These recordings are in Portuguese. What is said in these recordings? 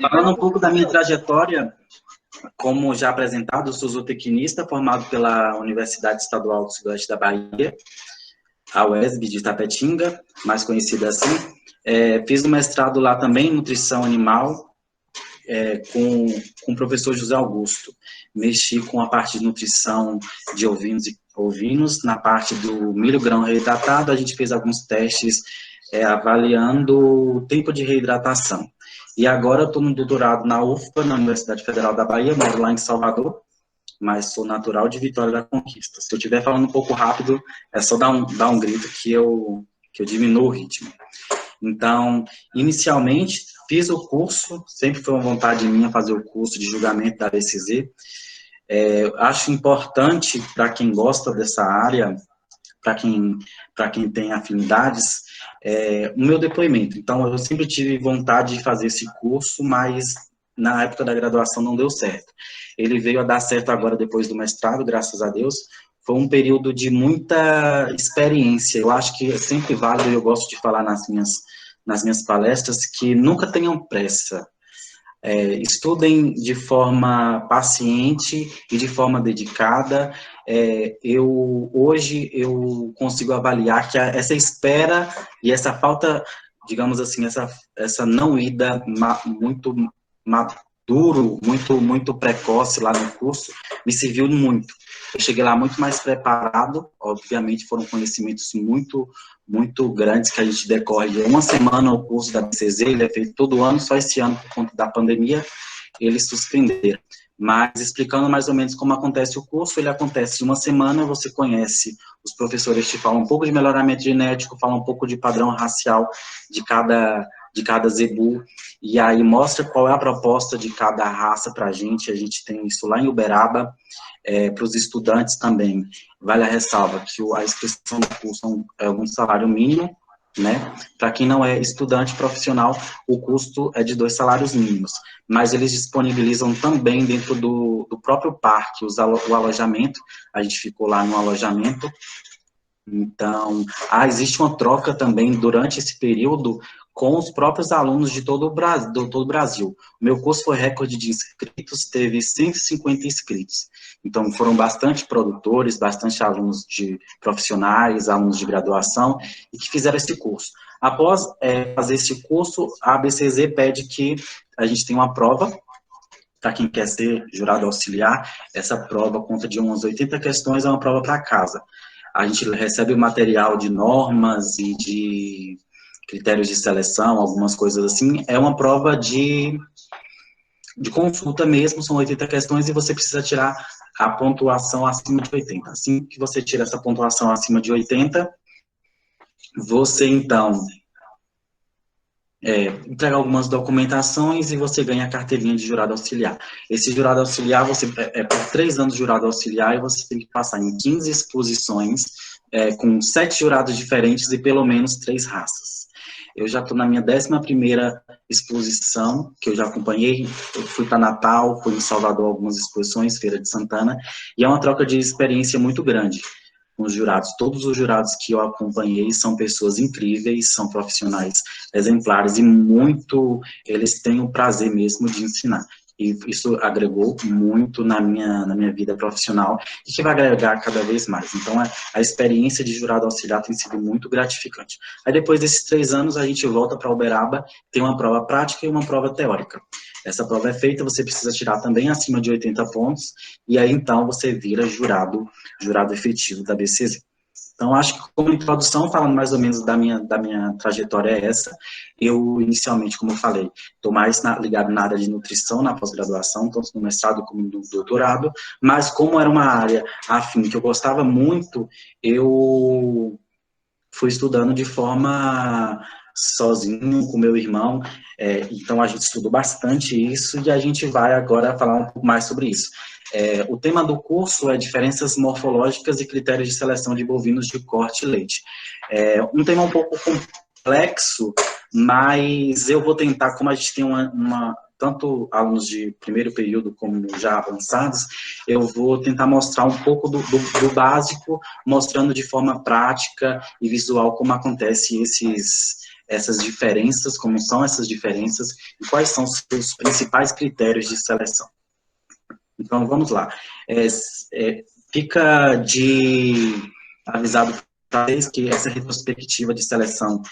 Falando um pouco da minha trajetória, como já apresentado, eu sou zootecnista, formado pela Universidade Estadual do Sudoeste da Bahia, a UESB de Itapetinga, mais conhecida assim. Fiz um mestrado lá também em nutrição animal, com o professor José Augusto. Mexi com a parte de nutrição de ovinos, na parte do milho grão reidratado, a gente fez alguns testes avaliando o tempo de reidratação. E agora eu estou no doutorado na UFPA, na Universidade Federal da Bahia, moro lá em Salvador, mas sou natural de Vitória da Conquista. Se eu estiver falando um pouco rápido, é só dar um grito que eu diminuo o ritmo. Então, inicialmente, fiz o curso, sempre foi uma vontade minha fazer o curso de julgamento da BCZ. Acho importante, para quem gosta dessa área, para quem tem afinidades, o meu depoimento. Então, eu sempre tive vontade de fazer esse curso, mas na época da graduação não deu certo. Ele veio a dar certo agora depois do mestrado, graças a Deus. Foi um período de muita experiência. Eu acho que é sempre válido, eu gosto de falar nas minhas palestras, que nunca tenham pressa. Estudem de forma paciente e de forma dedicada. Hoje eu consigo avaliar que essa espera e essa falta, digamos assim, essa não ida muito maduro, muito precoce lá no curso, me serviu muito. Eu cheguei lá muito mais preparado, obviamente foram conhecimentos muito grandes que a gente decorre de uma semana. O curso da BCZ, ele é feito todo ano, só esse ano, por conta da pandemia, eles suspenderam. Mas explicando mais ou menos como acontece o curso, ele acontece em uma semana, você conhece, os professores te falam um pouco de melhoramento genético, falam um pouco de padrão racial de cada zebu, e aí mostra qual é a proposta de cada raça para a gente tem isso lá em Uberaba. Para os estudantes também, vale a ressalva que a inscrição do curso é um salário mínimo, né? Para quem não é estudante profissional, o custo é de 2 salários mínimos, mas eles disponibilizam também dentro do próprio parque o alojamento. A gente ficou lá no alojamento. Então, existe uma troca também durante esse período com os próprios alunos de todo o Brasil. O meu curso foi recorde de inscritos, teve 150 inscritos. Então, foram bastante produtores, bastante alunos profissionais, alunos de graduação, e que fizeram esse curso. Após fazer esse curso, a ABCZ pede que a gente tenha uma prova, para quem quer ser jurado auxiliar. Essa prova conta de umas 80 questões, é uma prova para casa. A gente recebe o material de normas e de critérios de seleção, algumas coisas assim. É uma prova de consulta mesmo, são 80 questões e você precisa tirar a pontuação acima de 80. Assim que você tira essa pontuação acima de 80, você então entrega algumas documentações e você ganha a carteirinha de jurado auxiliar. Esse jurado auxiliar, você por 3 anos de jurado auxiliar, e você tem que passar em 15 exposições, com 7 jurados diferentes e pelo menos 3 raças. Eu já estou na minha 11ª exposição, que eu já acompanhei. Eu fui para Natal, fui em Salvador, algumas exposições, Feira de Santana, e é uma troca de experiência muito grande com os jurados. Todos os jurados que eu acompanhei são pessoas incríveis, são profissionais exemplares e eles têm o prazer mesmo de ensinar. E isso agregou muito na minha vida profissional e que vai agregar cada vez mais. Então, a experiência de jurado auxiliar tem sido muito gratificante. Aí, depois desses 3 anos, a gente volta para Uberaba, tem uma prova prática e uma prova teórica. Essa prova é feita, você precisa tirar também acima de 80 pontos, e aí, então, você vira jurado efetivo da BCZ. Então, acho que como introdução, falando mais ou menos da minha trajetória é essa. Eu, inicialmente, como eu falei, estou mais ligado na área de nutrição, na pós-graduação, tanto no mestrado como no doutorado, mas como era uma área afim que eu gostava muito, eu fui estudando de forma sozinho com meu irmão, então a gente estudou bastante isso e a gente vai agora falar um pouco mais sobre isso. O tema do curso é diferenças morfológicas e critérios de seleção de bovinos de corte e leite. Um tema um pouco complexo, mas eu vou tentar, como a gente tem tanto alunos de primeiro período como já avançados, eu vou tentar mostrar um pouco do básico, mostrando de forma prática e visual como acontece essas diferenças, como são essas diferenças, e quais são os principais critérios de seleção. Então, vamos lá. Fica de avisado para vocês que essa retrospectiva de seleção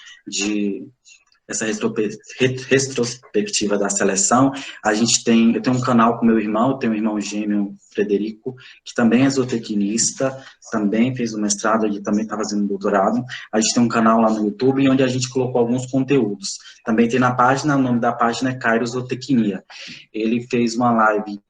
essa retrospectiva da seleção, eu tenho um canal com meu irmão, eu tenho um irmão gêmeo, Frederico, que também é zootecnista, também fez o mestrado, ele também está fazendo doutorado. A gente tem um canal lá no YouTube, onde a gente colocou alguns conteúdos. Também tem na página, o nome da página é Cairo Zootecnia. Ele fez uma live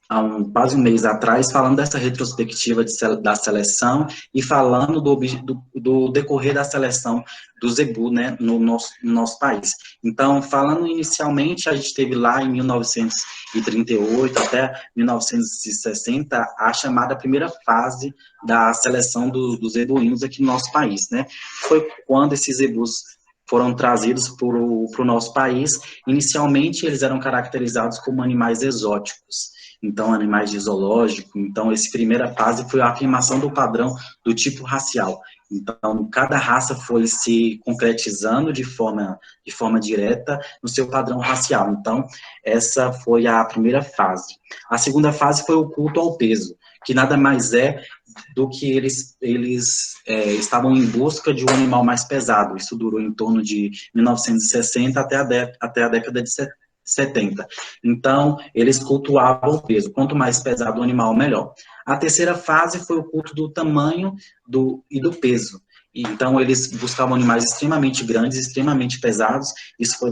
há quase um mês atrás, falando dessa retrospectiva da seleção e falando do decorrer da seleção do zebu, né, no nosso país. Então, falando inicialmente, a gente teve lá em 1938 até 1960 a chamada primeira fase da seleção dos zebuínos aqui no nosso país, né? Foi quando esses zebus foram trazidos para o nosso país. Inicialmente, eles eram caracterizados como animais exóticos, então animais de zoológico. Então, essa primeira fase foi a afirmação do padrão do tipo racial. Então, cada raça foi se concretizando de forma direta no seu padrão racial. Então, essa foi a primeira fase. A segunda fase foi o culto ao peso, que nada mais é do que eles estavam em busca de um animal mais pesado. Isso durou em torno de 1960 até a década de 70. Então, eles cultuavam o peso. Quanto mais pesado o animal, melhor. A terceira fase foi o culto do tamanho e do peso. Então, eles buscavam animais extremamente grandes, extremamente pesados. Isso foi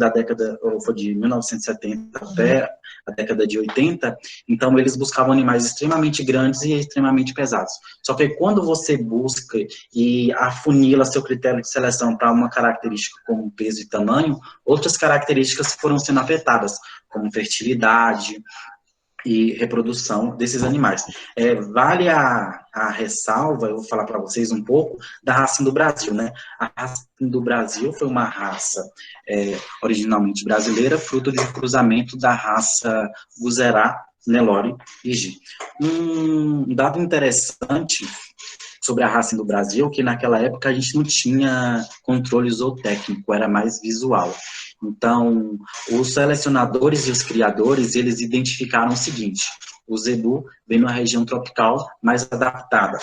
foi de 1970 até a década de 80. Então, eles buscavam animais extremamente grandes e extremamente pesados. Só que quando você busca e afunila seu critério de seleção para uma característica como peso e tamanho, outras características foram sendo afetadas, como fertilidade e reprodução desses animais. Vale a ressalva, eu vou falar para vocês um pouco da raça do Brasil, né? A raça do Brasil foi uma raça originalmente brasileira, fruto de cruzamento da raça Guzerá, Nelore e Gi. Um dado interessante sobre a raça do Brasil, que naquela época a gente não tinha controle zootécnico, era mais visual. Então, os selecionadores e os criadores, eles identificaram o seguinte: o zebu vem numa região tropical mais adaptada.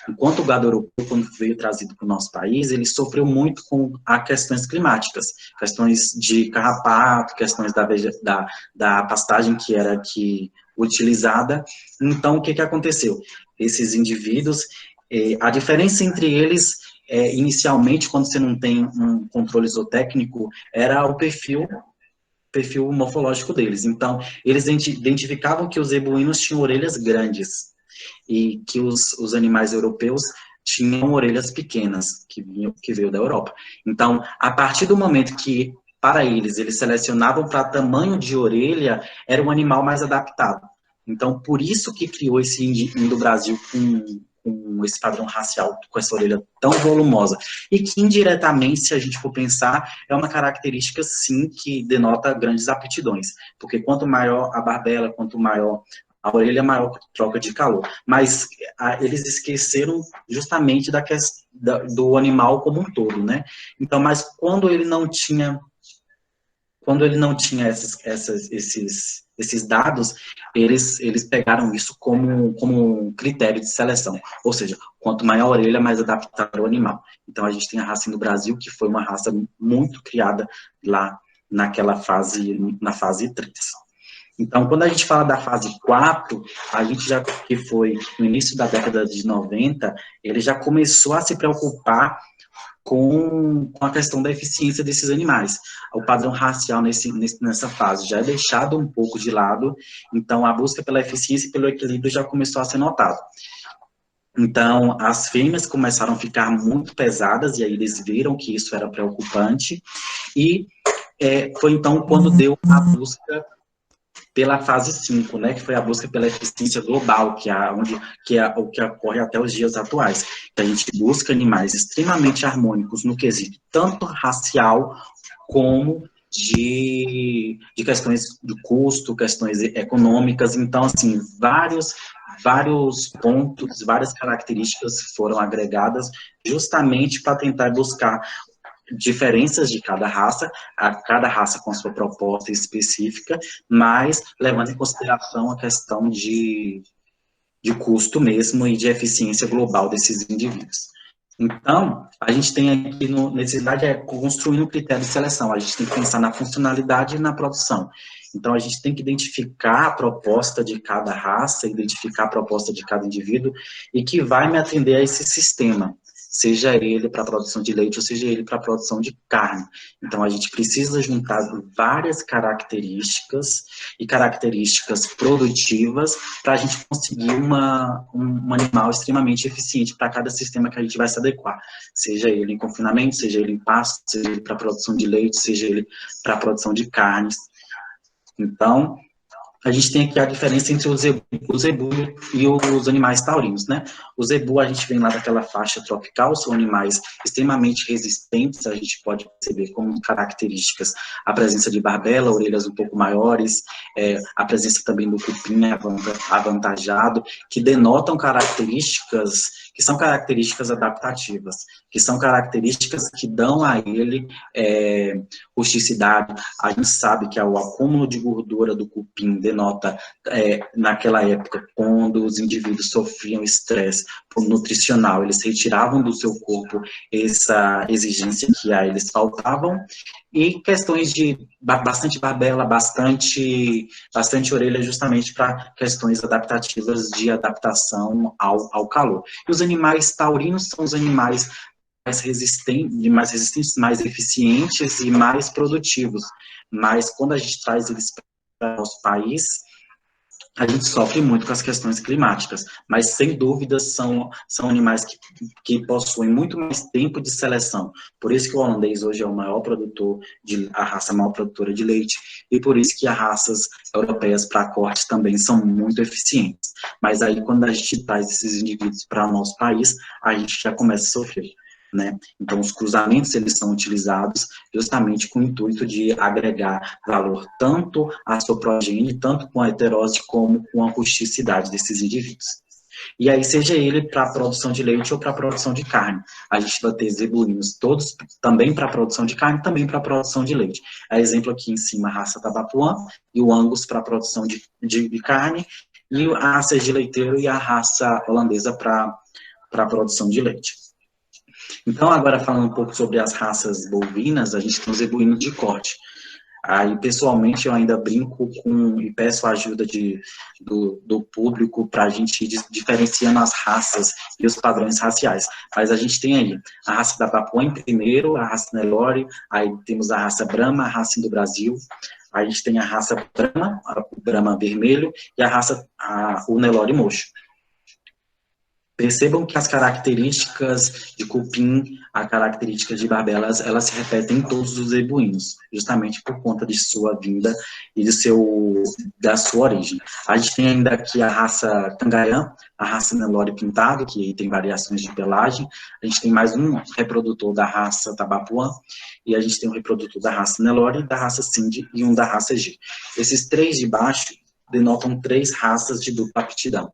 Enquanto o gado europeu, quando veio trazido para o nosso país, ele sofreu muito com as questões climáticas, questões de carrapato, questões da pastagem que era utilizada. Então, o que aconteceu? Esses indivíduos, a diferença entre eles, inicialmente, quando você não tem um controle zootécnico, era o perfil morfológico deles. Então, eles identificavam que os zebuínos tinham orelhas grandes e que os animais europeus tinham orelhas pequenas, que veio da Europa. Então, a partir do momento que, para eles selecionavam para tamanho de orelha, era um animal mais adaptado. Então, por isso que criou esse índio do Brasil com esse padrão racial, com essa orelha tão volumosa. E que, indiretamente, se a gente for pensar, é uma característica, sim, que denota grandes aptidões. Porque quanto maior a barbela, quanto maior a orelha, maior a troca de calor. Mas eles esqueceram justamente do animal como um todo, né? Então, mas quando ele não tinha esses dados, eles pegaram isso como um critério de seleção. Ou seja, quanto maior a orelha, mais adaptado ao animal. Então, a gente tem a raça no Brasil, que foi uma raça muito criada lá na fase 3. Então, quando a gente fala da fase 4, a gente que foi no início da década de 90, ele já começou a se preocupar com a questão da eficiência desses animais. O padrão racial nessa fase já é deixado um pouco de lado, então a busca pela eficiência e pelo equilíbrio já começou a ser notada. Então, as fêmeas começaram a ficar muito pesadas, e aí eles viram que isso era preocupante, e foi então quando deu a busca pela fase 5, né, que foi a busca pela eficiência global, que é o que ocorre até os dias atuais. A gente busca animais extremamente harmônicos no quesito tanto racial como de questões de custo, questões econômicas. Então, assim, vários pontos, várias características foram agregadas justamente para tentar buscar diferenças de cada raça, a cada raça com a sua proposta específica, mas levando em consideração a questão de custo mesmo e de eficiência global desses indivíduos. Então, a gente tem aqui necessidade construir um critério de seleção, a gente tem que pensar na funcionalidade e na produção. Então, a gente tem que identificar a proposta de cada raça, identificar a proposta de cada indivíduo e que vai me atender a esse sistema, seja ele para a produção de leite ou seja ele para a produção de carne. Então, a gente precisa juntar várias características e características produtivas para a gente conseguir um animal extremamente eficiente para cada sistema que a gente vai se adequar, seja ele em confinamento, seja ele em pasto, seja ele para a produção de leite, seja ele para a produção de carnes. Então, a gente tem aqui a diferença entre o zebu e os animais taurinos, né? O zebu, a gente vem lá daquela faixa tropical, são animais extremamente resistentes, a gente pode perceber como características a presença de barbela, orelhas um pouco maiores, a presença também do cupim avantajado, que denotam características que são características adaptativas, que são características que dão a ele rusticidade. A gente sabe que o acúmulo de gordura do cupim denota, naquela época, quando os indivíduos sofriam estresse nutricional, eles retiravam do seu corpo essa exigência que a eles faltavam, e questões de bastante barbela, bastante orelha, justamente para questões adaptativas de adaptação ao calor. E os animais taurinos são os animais mais resistentes, mais eficientes e mais produtivos. Mas quando a gente traz eles para o nosso país, a gente sofre muito com as questões climáticas, mas sem dúvida são animais que possuem muito mais tempo de seleção. Por isso que o holandês hoje é o maior produtor, a raça maior produtora de leite, e por isso que as raças europeias para corte também são muito eficientes. Mas aí quando a gente traz esses indivíduos para o nosso país, a gente já começa a sofrer. Né? Então, os cruzamentos, eles são utilizados justamente com o intuito de agregar valor tanto à sua progenie, tanto com a heterose, como com a rusticidade desses indivíduos. E aí, seja ele para a produção de leite ou para a produção de carne, a gente vai ter zebuínos todos também para a produção de carne, também para a produção de leite. A exemplo aqui em cima, a raça Tabapuã e o Angus para a produção de carne, e a raça de leiteiro e a raça holandesa para a produção de leite. Então, agora falando um pouco sobre as raças bovinas, a gente tem os zebuínos de corte. Aí, pessoalmente, eu ainda brinco e peço a ajuda do público para a gente ir diferenciando as raças e os padrões raciais. Mas a gente tem aí a raça da Papuã em primeiro, a raça Nelore, aí temos a raça Brahma, a raça do Brasil, aí a gente tem a raça Brahma, o Brahma vermelho, e o Nelore mocho. Percebam que as características de cupim, a característica de barbelas, elas se repetem em todos os zebuínos, justamente por conta de sua vinda e da sua origem. A gente tem ainda aqui a raça Cangaiã, a raça Nelore pintado, que tem variações de pelagem. A gente tem mais um reprodutor da raça Tabapuã, e a gente tem um reprodutor da raça Nelore, da raça Cindy e um da raça G. Esses três de baixo denotam 3 raças de dupla aptidão.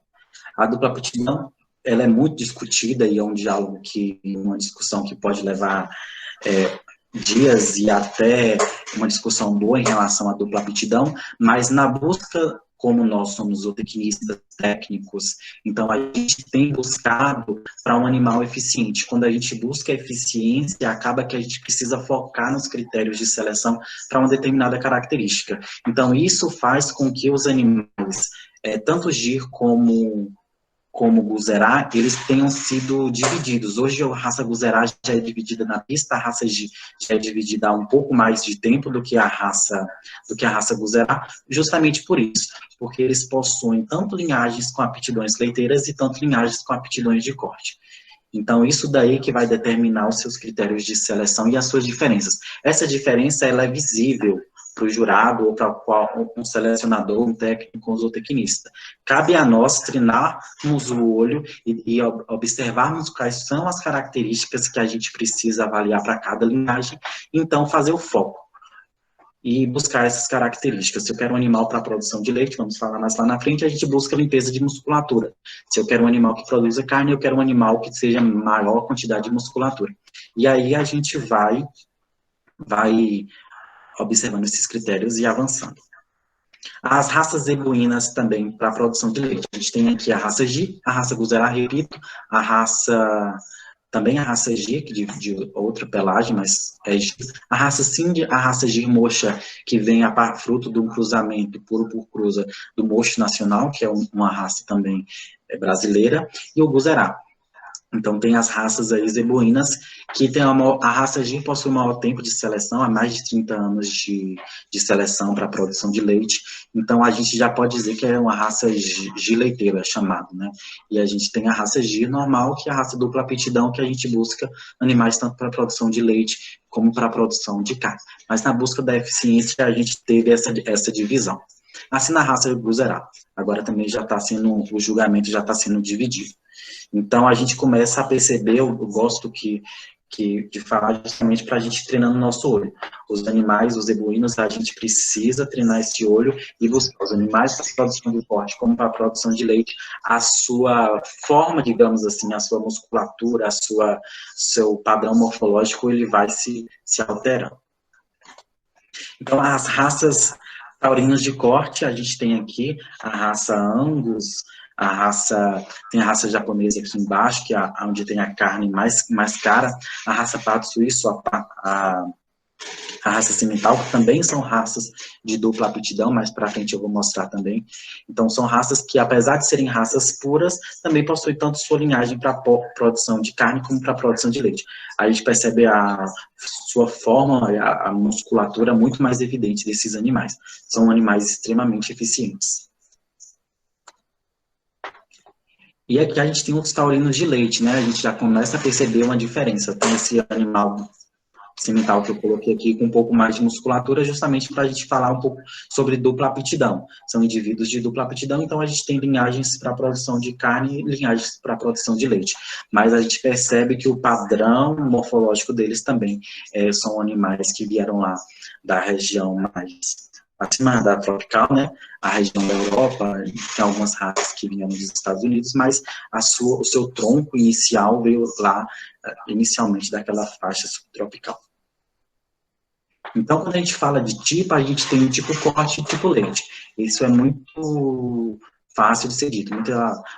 A dupla aptidão, ela é muito discutida e é um diálogo uma discussão que pode levar dias e até uma discussão boa em relação à dupla aptidão, mas na busca, como nós somos zootecnistas técnicos, então a gente tem buscado para um animal eficiente. Quando a gente busca eficiência, acaba que a gente precisa focar nos critérios de seleção para uma determinada característica. Então isso faz com que os animais, tanto GIR como Guzerá, eles tenham sido divididos. Hoje a raça Guzerá já é dividida na pista, a raça G já é dividida há um pouco mais de tempo do que a raça Guzerá, justamente por isso, porque eles possuem tanto linhagens com aptidões leiteiras e tanto linhagens com aptidões de corte. Então, isso daí que vai determinar os seus critérios de seleção e as suas diferenças. Essa diferença, ela é visível para o jurado ou para um selecionador, um técnico, um zootecnista. Cabe a nós treinarmos o olho e observarmos quais são as características que a gente precisa avaliar para cada linhagem, então fazer o foco. e buscar essas características. Se eu quero um animal para produção de leite, vamos falar mais lá na frente, a gente busca limpeza de musculatura. Se eu quero um animal que produza carne, eu quero um animal que seja maior quantidade de musculatura. E aí a gente vai observando esses critérios e avançando. As raças zebuínas também para a produção de leite. A gente tem aqui a raça G, a raça Guzerá, repito, também a raça G, que de outra pelagem, mas é G. A raça Cindy, a raça Gir moxa, que vem a fruto de um cruzamento puro por cruza do mocho nacional, que é uma raça também brasileira, e o Guzerá. Então, tem as raças aí zebuínas, que tem a raça Gir possui o maior tempo de seleção, há mais de 30 anos de seleção para a produção de leite. Então, a gente já pode dizer que é uma raça Gir leiteira, chamado, né? E a gente tem a raça Gir normal, que é a raça dupla aptidão, que a gente busca animais tanto para a produção de leite como para a produção de carne. Mas na busca da eficiência, a gente teve essa divisão. Assim, na raça Guzerá. Agora também já está sendo, o julgamento já está sendo dividido. Então, a gente começa a perceber, eu gosto de falar justamente para a gente treinando o nosso olho. Os animais, os zebuínos, a gente precisa treinar esse olho e buscar os animais para a produção de corte, como para a produção de leite, a sua forma, digamos assim, a sua musculatura, seu padrão morfológico, ele vai se alterando. Então, as raças taurinas de corte, a gente tem aqui a raça Angus, tem a raça japonesa aqui embaixo, que é onde tem a carne mais cara, a raça pato suíço, a raça cimental, que também são raças de dupla aptidão, mais para frente eu vou mostrar também. Então, são raças que, apesar de serem raças puras, também possuem tanto sua linhagem para produção de carne como para produção de leite. A gente percebe a sua forma, a musculatura muito mais evidente desses animais. São animais extremamente eficientes. E aqui a gente tem os taurinos de leite, né? A gente já começa a perceber uma diferença. Tem esse animal cimental que eu coloquei aqui com um pouco mais de musculatura, justamente para a gente falar um pouco sobre dupla aptidão. São indivíduos de dupla aptidão, então a gente tem linhagens para a produção de carne e linhagens para a produção de leite. Mas a gente percebe que o padrão morfológico deles também são animais que vieram lá da região mais acima da tropical, né, a região da Europa, tem algumas raças que vinham dos Estados Unidos, mas o seu tronco inicial veio lá, inicialmente, daquela faixa subtropical. Então, quando a gente fala de tipo, a gente tem o tipo corte e o tipo leite. Isso é muito fácil de ser dito.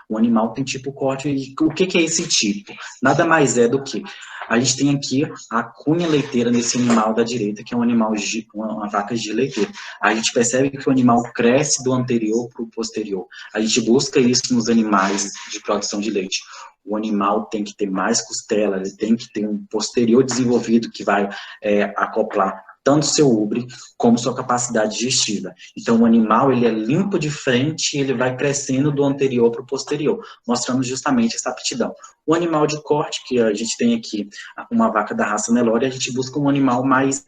O animal tem tipo corte, e o que é esse tipo? Nada mais é do que a gente tem aqui a cunha leiteira nesse animal da direita, que é um animal, uma vaca de leiteira. A gente percebe que o animal cresce do anterior para o posterior. A gente busca isso nos animais de produção de leite. O animal tem que ter mais costela, ele tem que ter um posterior desenvolvido que vai acoplar tanto seu úbre como sua capacidade digestiva. Então, o animal, ele é limpo de frente e ele vai crescendo do anterior para o posterior, mostrando justamente essa aptidão. O animal de corte, que a gente tem aqui, uma vaca da raça Nelore, a gente busca um animal mais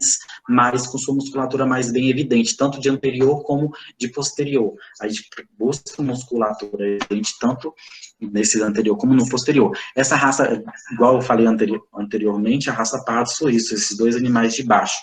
com sua musculatura mais bem evidente, tanto de anterior como de posterior. A gente busca musculatura evidente tanto nesse anterior como no posterior. Essa raça, igual eu falei anteriormente, a raça pardo suíço, esses dois animais de baixo.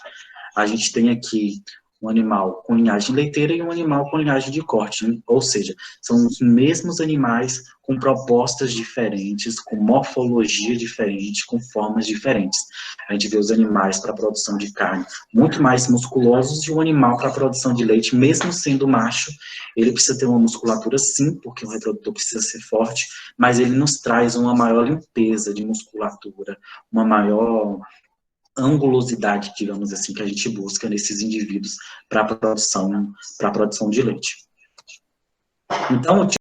A gente tem aqui um animal com linhagem leiteira e um animal com linhagem de corte, né? Ou seja, são os mesmos animais com propostas diferentes, com morfologia diferente, com formas diferentes. A gente vê os animais para a produção de carne muito mais musculosos e o animal para a produção de leite, mesmo sendo macho, ele precisa ter uma musculatura sim, porque o reprodutor precisa ser forte, mas ele nos traz uma maior limpeza de musculatura, uma maior angulosidade, digamos assim, que a gente busca nesses indivíduos para a produção de leite. Então,